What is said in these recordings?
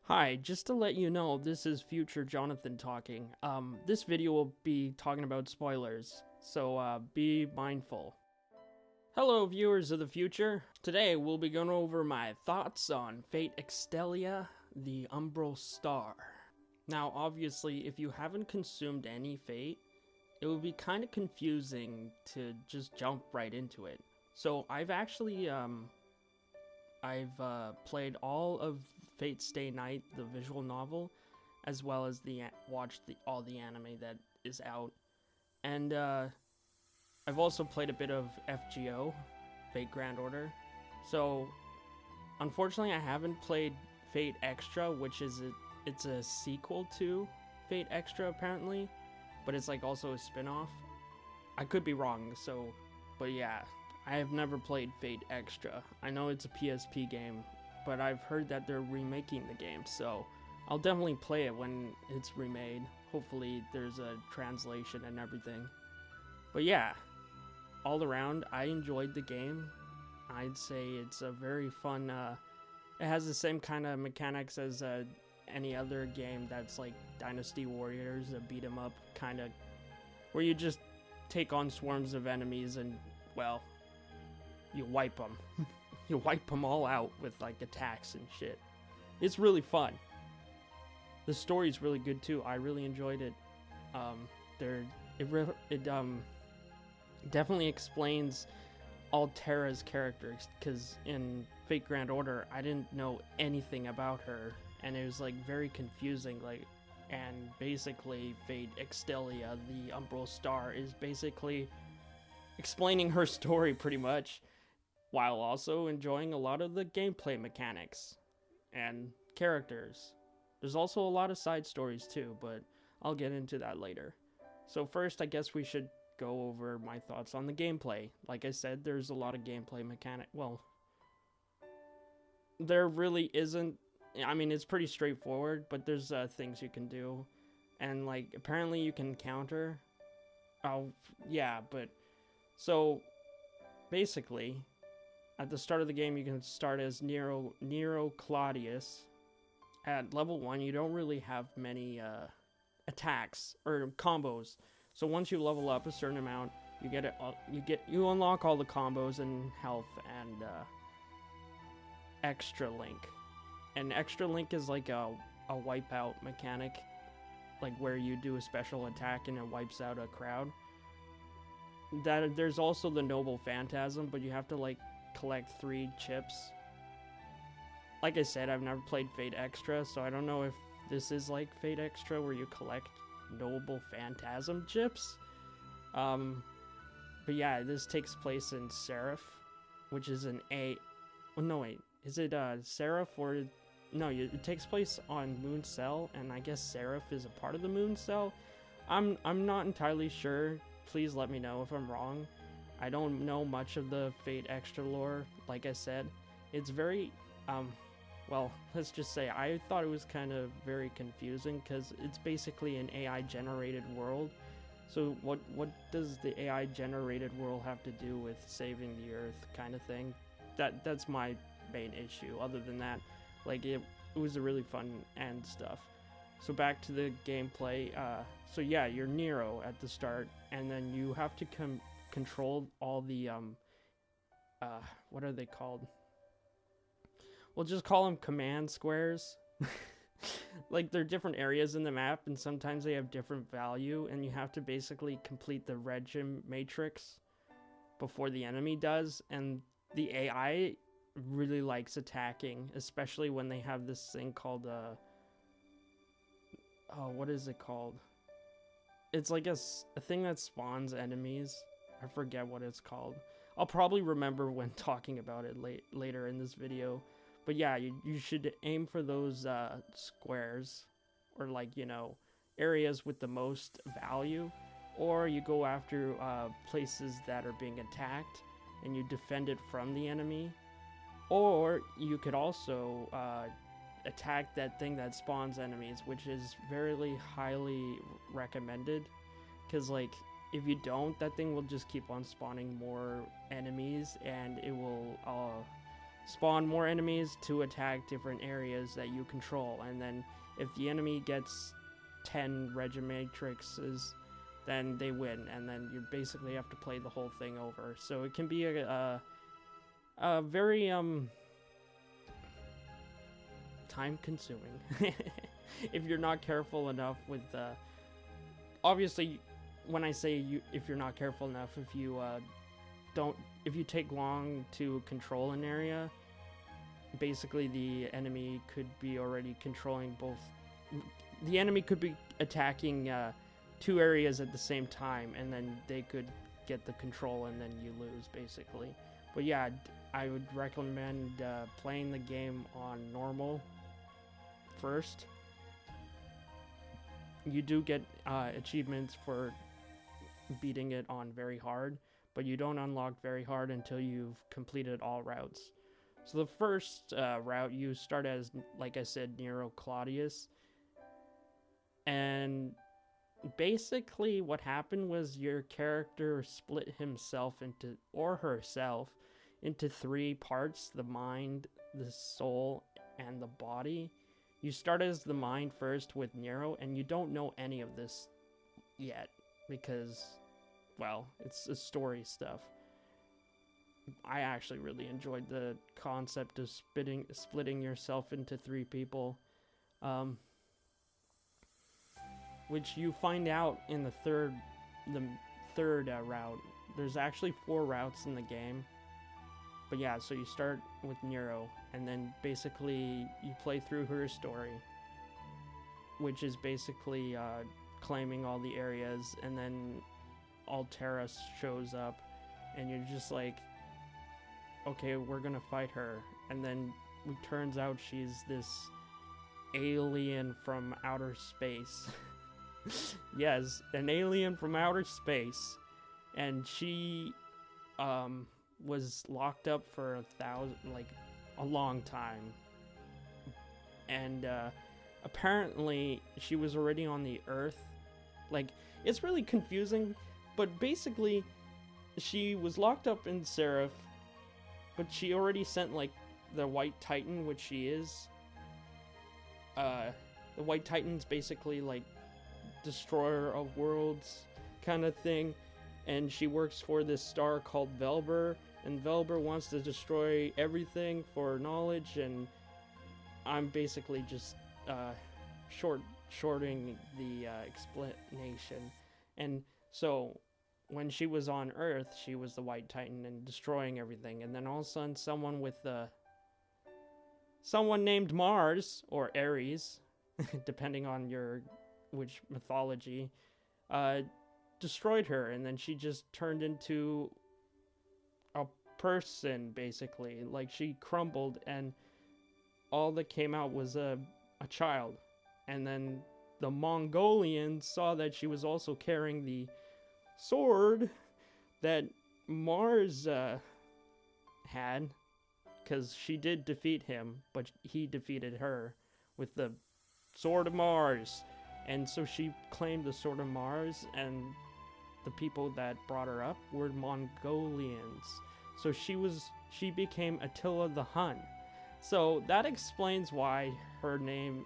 Hi, just to let you know, this is future Jonathan talking. This video will be talking about spoilers, so be mindful. Hello, viewers of the future. Today, we'll be going over my thoughts on Fate EXTELLA, the Umbral Star. Now, obviously, if you haven't consumed any Fate, it would be kind of confusing to just jump right into it. So, I've played all of Fate Stay Night, the visual novel, as well as watched all the anime that is out, and I've also played a bit of FGO, Fate Grand Order. So, unfortunately, I haven't played Fate Extra, which it's a sequel to Fate Extra apparently, but it's like also a spin-off. I could be wrong, but yeah. I have never played Fate Extra. I know it's a PSP game, but I've heard that they're remaking the game, so I'll definitely play it when it's remade. Hopefully there's a translation and everything. But yeah, all around, I enjoyed the game. I'd say it's a very fun, it has the same kind of mechanics as any other game that's like Dynasty Warriors, a beat 'em up kind of, where you just take on swarms of enemies and, well, you wipe them. You wipe them all out with like attacks and shit. It's really fun. The story's really good too. I really enjoyed it. It definitely explains Altera's characters, because in Fate Grand Order I didn't know anything about her, and it was like very confusing. And basically Fate EXTELLA, the Umbral Star, is basically explaining her story pretty much, while also enjoying a lot of the gameplay mechanics and characters. There's also a lot of side stories too, but I'll get into that later. So first, I guess we should go over my thoughts on the gameplay. Like I said, there's a lot of gameplay mechanic. Well, there really isn't. I mean, it's pretty straightforward, but there's things you can do. And like, apparently you can counter. Oh, yeah, but so basically, at the start of the game, you can start as Nero Claudius. At level 1, you don't really have many attacks or combos. So once you level up a certain amount, you unlock all the combos and health and Extra Link. And Extra Link is like a wipeout mechanic, like where you do a special attack and it wipes out a crowd. That there's also the Noble Phantasm, but you have to like collect 3 chips. Like I said, I've never played Fate Extra, so I don't know if this is like Fate Extra where you collect Noble Phantasm chips. But yeah, this takes place in Seraph, which is an A. Oh, no, wait. Is it Seraph or... No, it takes place on Moon Cell, and I guess Seraph is a part of the Moon Cell. I'm not entirely sure. Please let me know if I'm wrong. I don't know much of the Fate Extra lore. Like I said, it's very, well, let's just say I thought it was kind of very confusing, because it's basically an AI generated world. So what does the AI generated world have to do with saving the Earth, kind of thing? That's my main issue. Other than that, like, it was a really fun and stuff. So back to the gameplay. So yeah, you're Nero at the start, and then you have to control all the what are they called? We'll just call them command squares. Like, they're different areas in the map, and sometimes they have different value, and you have to basically complete the Regim matrix before the enemy does. And the AI really likes attacking, especially when they have this thing called oh, what is it called? It's like a thing that spawns enemies. I forget what it's called. I'll probably remember when talking about it later in this video. But yeah, you should aim for those squares, or like, you know, areas with the most value. Or you go after places that are being attacked, and you defend it from the enemy. Or you could also attack that thing that spawns enemies, which is very highly recommended, because like, if you don't, that thing will just keep on spawning more enemies, and it will spawn more enemies to attack different areas that you control, and then if the enemy gets 10 Regimatrixes, then they win, and then you basically have to play the whole thing over. So it can be a very time consuming if you're not careful enough with obviously when I say if you're not careful enough, if you if you take long to control an area, basically the enemy could be already controlling both. The enemy could be attacking 2 areas at the same time, and then they could get the control, and then you lose, basically. But yeah, I would recommend playing the game on normal first. You do get achievements for beating it on very hard, but you don't unlock very hard until you've completed all routes. So the first route, you start as, like I said, Nero Claudius. And basically what happened was your character split himself into, or herself, into 3 parts: the mind, the soul, and the body. You start as the mind first with Nero, and you don't know any of this yet because, well, it's a story stuff. I actually really enjoyed the concept of splitting yourself into 3 people, which you find out in the third route. There's actually 4 routes in the game, but yeah, so you start with Nero, and then basically you play through her story, which is basically claiming all the areas, and then Altera shows up, and you're just like, okay, we're gonna fight her. And then it turns out she's this alien from outer space. Yes, an alien from outer space. And she was locked up for a long time. And apparently she was already on the Earth. Like, it's really confusing, but basically she was locked up in Seraph, but she already sent, like, the White Titan, which she is. The White Titan's basically, like, destroyer of worlds kind of thing. And she works for this star called Velber. And Velber wants to destroy everything for knowledge. And I'm basically just shorting the explanation. And so when she was on Earth, she was the White Titan and destroying everything. And then all of a sudden, someone named Mars, or Ares, depending on which mythology, destroyed her. And then she just turned into a person, basically. Like, she crumbled, and all that came out was a child. And then the Mongolians saw that she was also carrying the sword that Mars had, because she did defeat him, but he defeated her with the Sword of Mars. And so she claimed the Sword of Mars, and the people that brought her up were Mongolians. So she became Attila the Hun. So that explains why her name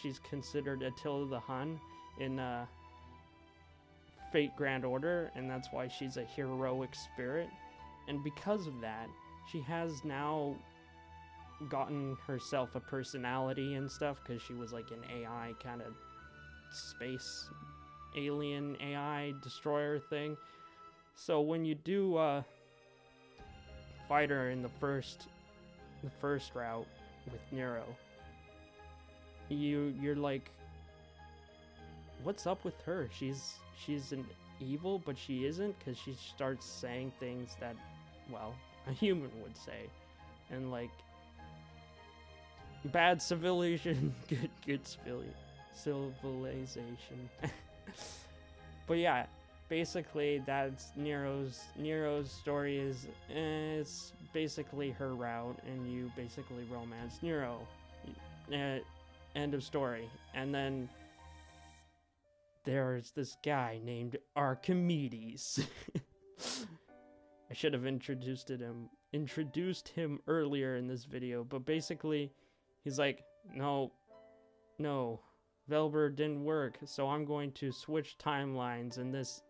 she's considered Attila the Hun in Fate Grand Order, and that's why she's a heroic spirit. And because of that, she has now gotten herself a personality and stuff, because she was like an AI kind of space alien AI destroyer thing. So when you do fight her in the first route with Nero, you're like, what's up with her? She's an evil, but she isn't, because she starts saying things that, well, a human would say. And like, bad civilization, good civilization. But yeah, basically that's Nero's story is, it's basically her route, and you basically romance Nero. End of story. And then there's this guy named Archimedes. I should have introduced him introduced him earlier in this video, but basically he's like, no, Velber didn't work, so I'm going to switch timelines in this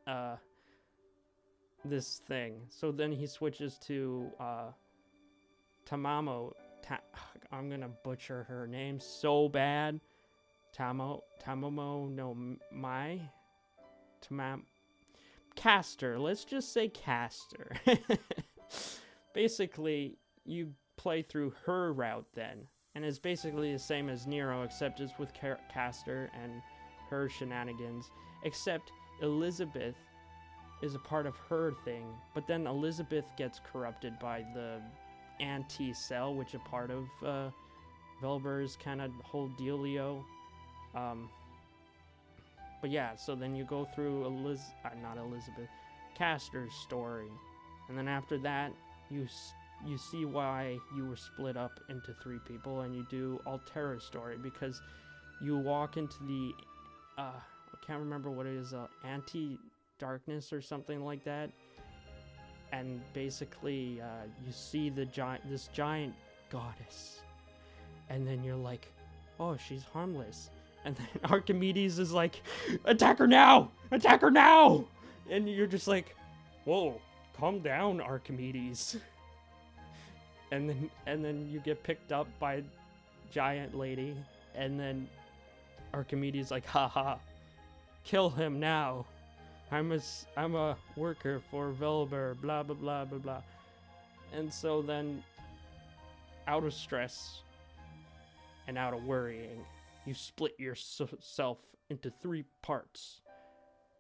this thing. So then he switches to Tamamo. I'm gonna butcher her name so bad. Tamamo no Mai Caster. Let's just say Caster. Basically, you play through her route then, and it's basically the same as Nero, except it's with Caster and her shenanigans. Except Elizabeth is a part of her thing, but then Elizabeth gets corrupted by the anti-cell, which a part of Velber's kind of whole dealio. But yeah, so then you go through not Elizabeth, Caster's story, and then after that, you see why you were split up into 3 people, and you do Altera's story, because you walk into the, I can't remember what it is, anti-darkness or something like that, and basically, you see this giant goddess, and then you're like, oh, she's harmless. And then Archimedes is like, attack her now! Attack her now! And you're just like, whoa, calm down, Archimedes. And then you get picked up by giant lady, and then Archimedes like, haha, kill him now. I'm a worker for Velber, blah blah blah blah blah. And so then, out of stress and out of worrying, you split yourself into 3 parts: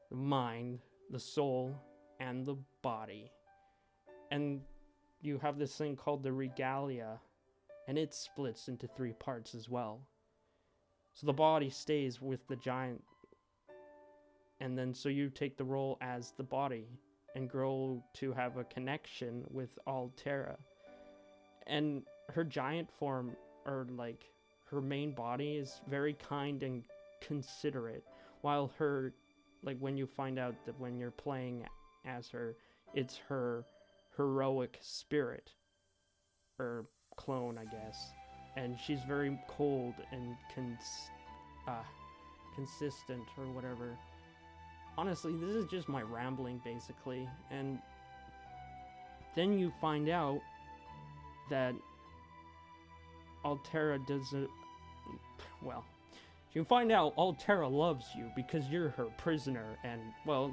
the mind, the soul, and the body. And you have this thing called the regalia, and it splits into 3 parts as well. So the body stays with the giant, and then so you take the role as the body and grow to have a connection with Altera. And her giant form, or like her main body, is very kind and considerate, while her, like when you find out that when you're playing as her, it's her heroic spirit, or clone, I guess, and she's very cold and consistent, or whatever. Honestly, this is just my rambling, basically. And then you find out that Altera doesn't, well, you find out Altera loves you because you're her prisoner, and, well,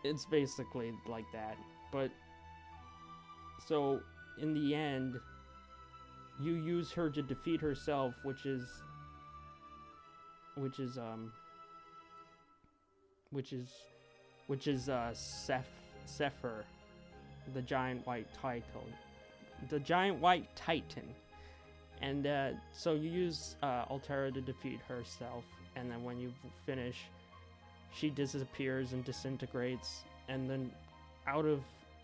it's basically like that. But so in the end, you use her to defeat herself, which is Sepher, the giant white titan. And so you use Altera to defeat herself, and then when you finish, she disappears and disintegrates, and then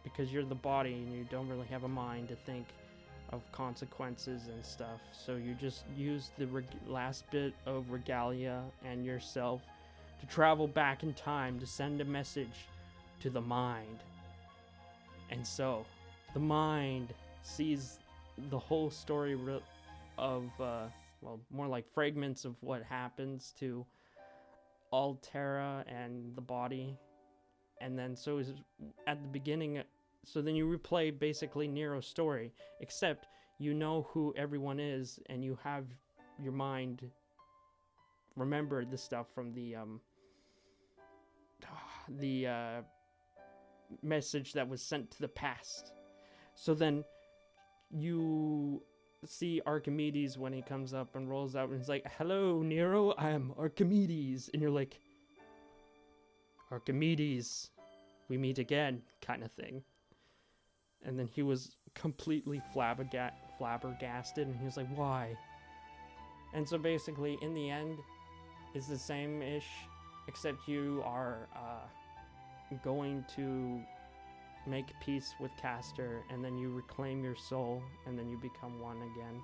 because you're the body and you don't really have a mind to think of consequences and stuff, so you just use the last bit of regalia and yourself to travel back in time to send a message to the mind. And so the mind sees the whole story of well, more like fragments of what happens to Altera and the body. And then so is at the beginning, so then you replay basically Nero's story, except you know who everyone is, and you have your mind remember the stuff from the message that was sent to the past. So then you see Archimedes when he comes up and rolls out, and he's like, hello, Nero, I'm Archimedes. And you're like, Archimedes, we meet again, kind of thing. And then he was completely flabbergasted, and he was like, why? And so basically, in the end, it's the same-ish, except you are going to make peace with Caster, and then you reclaim your soul, and then you become one again.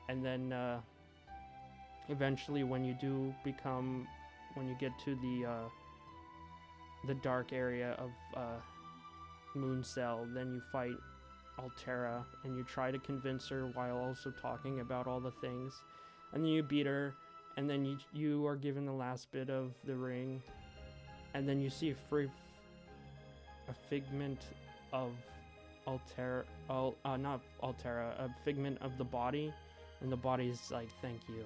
And then eventually, when you get to the dark area of Moon Cell, then you fight Altera, and you try to convince her while also talking about all the things, and then you beat her, and then you are given the last bit of the ring, and then you see a figment of Altera, not Altera, a figment of the body, and the body's like, thank you,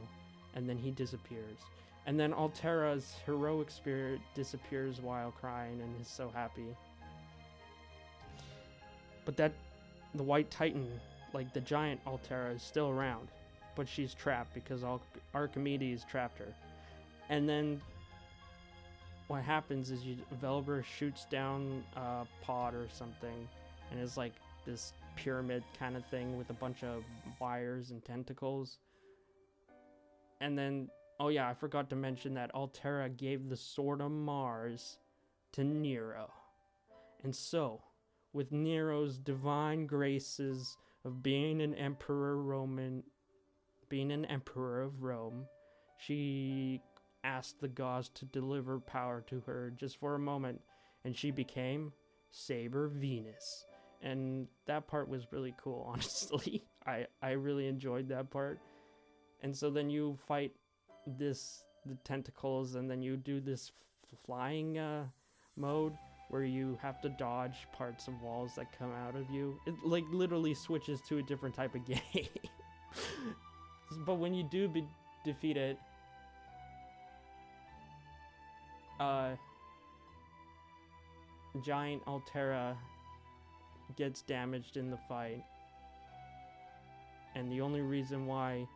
and then he disappears. And then Altera's heroic spirit disappears while crying and is so happy. But the White Titan, like the giant Altera, is still around, but she's trapped because Archimedes trapped her. And then what happens is Velber shoots down a pod or something, and it's like this pyramid kind of thing with a bunch of wires and tentacles. And then, oh yeah, I forgot to mention that Altera gave the Sword of Mars to Nero. And so, with Nero's divine graces of being an emperor of Rome, she asked the gods to deliver power to her just for a moment, and she became Saber Venus. And that part was really cool, honestly. I really enjoyed that part. And so then you fight the tentacles, and then you do this flying mode where you have to dodge parts of walls that come out of you. It like literally switches to a different type of game. But when you do defeat it, giant Altera gets damaged in the fight, and the only reason why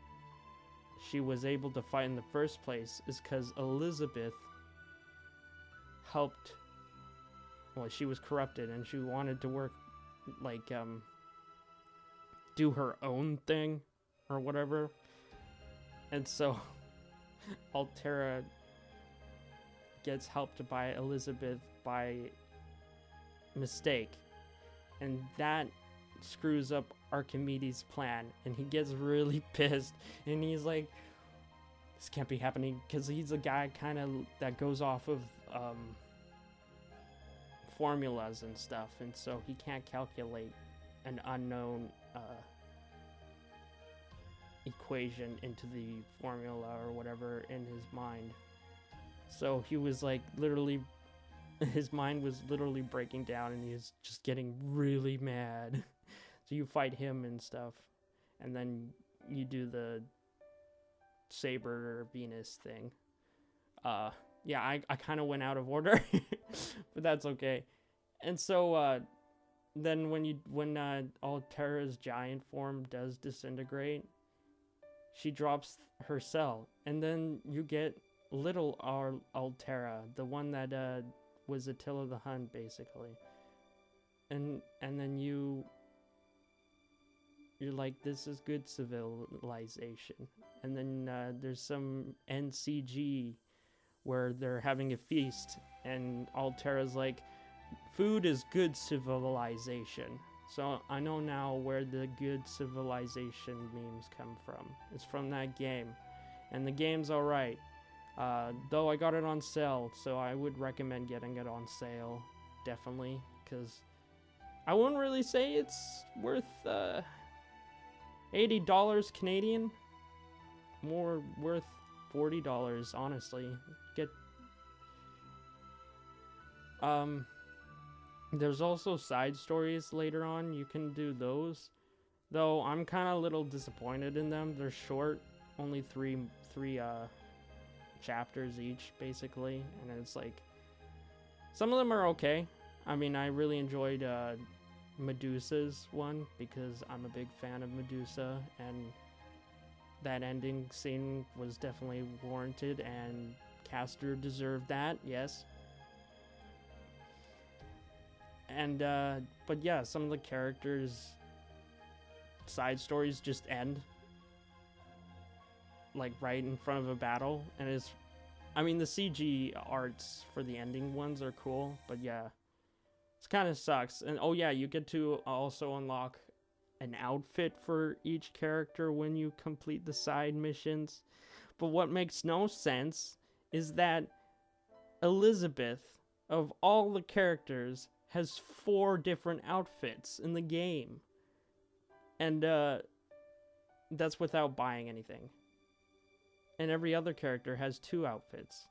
she was able to fight in the first place is because Elizabeth helped. Well, she was corrupted and she wanted to work, like, do her own thing or whatever, and so Altera gets helped by Elizabeth by mistake, and that screws up Archimedes' plan, and he gets really pissed, and he's like, this can't be happening, because he's a guy kind of that goes off of formulas and stuff, and so he can't calculate an unknown equation into the formula or whatever in his mind. So he was like literally, his mind was literally breaking down, and he was just getting really mad. So you fight him and stuff, and then you do the Saber Venus thing. Yeah, I kind of went out of order, but that's okay. And so then when Altera's giant form does disintegrate, she drops her cell, and then you get little Altera, the one that was Attila the Hun, basically. And then you're like, this is good civilization. And then there's some NCG where they're having a feast, and Altera's like, food is good civilization. So I know now where the good civilization memes come from. It's from that game, and the game's alright. Though I got it on sale, so I would recommend getting it on sale, definitely, because I wouldn't really say it's worth $80 Canadian. More worth $40, honestly. There's also side stories later on. You can do those, though I'm kind of a little disappointed in them. They're short, only three chapters each, basically, and it's like, some of them are okay. I mean, I really enjoyed Medusa's one, because I'm a big fan of Medusa, and that ending scene was definitely warranted, and Castor deserved that, yes. And but yeah, some of the characters' side stories just end like right in front of a battle, and it's, I mean, the CG arts for the ending ones are cool, but yeah, it kind of sucks. And oh yeah, you get to also unlock an outfit for each character when you complete the side missions. But what makes no sense is that Elizabeth, of all the characters, has 4 different outfits in the game. And that's without buying anything. And every other character has 2 outfits.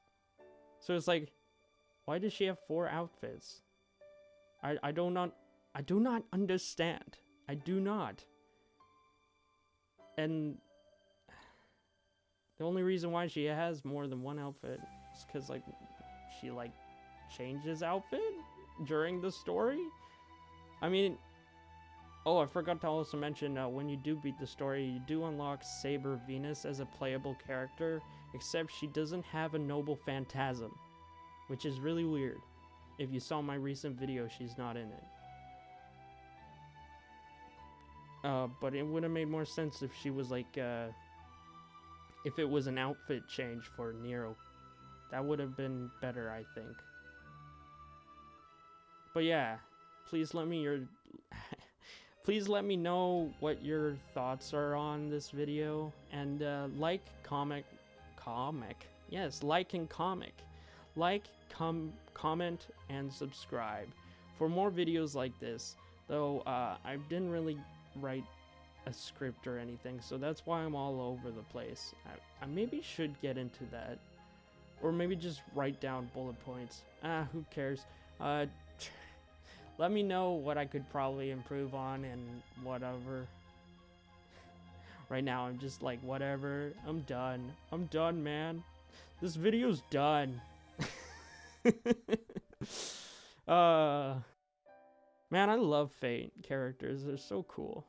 So it's like, why does she have 4 outfits? I do not understand. I do not. And the only reason why she has more than 1 outfit is because, like, she, like, changes outfit during the story? I mean, oh, I forgot to also mention, when you do beat the story, you do unlock Saber Venus as a playable character, except she doesn't have a noble phantasm, which is really weird. If you saw my recent video, she's not in it. But it would have made more sense if she was like, if it was an outfit change for Nero. That would have been better, I think. But yeah, please let me please let me know what your thoughts are on this video, and like, comment, yes, like and comment, and subscribe for more videos like this. Though I didn't really write a script or anything, so that's why I'm all over the place. I maybe should get into that, or maybe just write down bullet points. Who cares? Let me know what I could probably improve on and whatever. Right now I'm just like, whatever. I'm done. I'm done, man. This video's done. Man, I love Fate characters. They're so cool.